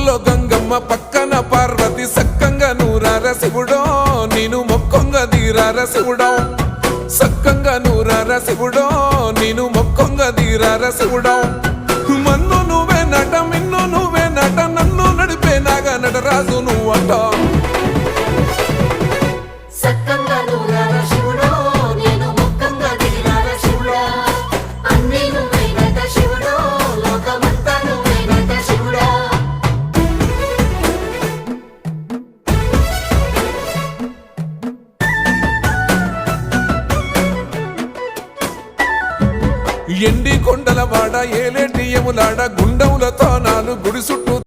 ఊళ్ళో గంగమ్మ పక్కన పార్వతి సక్కంగా నూరార శివుడో నేను మొక్కొంగ దీరార శివుడో సక్కంగా నూరార శివుడో నేను మొక్కొంగ దీరార శివుడో మన్ను నువ్వే నట మిన్ను నువ్వే నట నన్ను నడిపే నాగా నటరాజు నువ్వట ఎండి కొండల వాడ ఏలేటి యములాడ గుండములతో నాలు గుడి చుట్టూ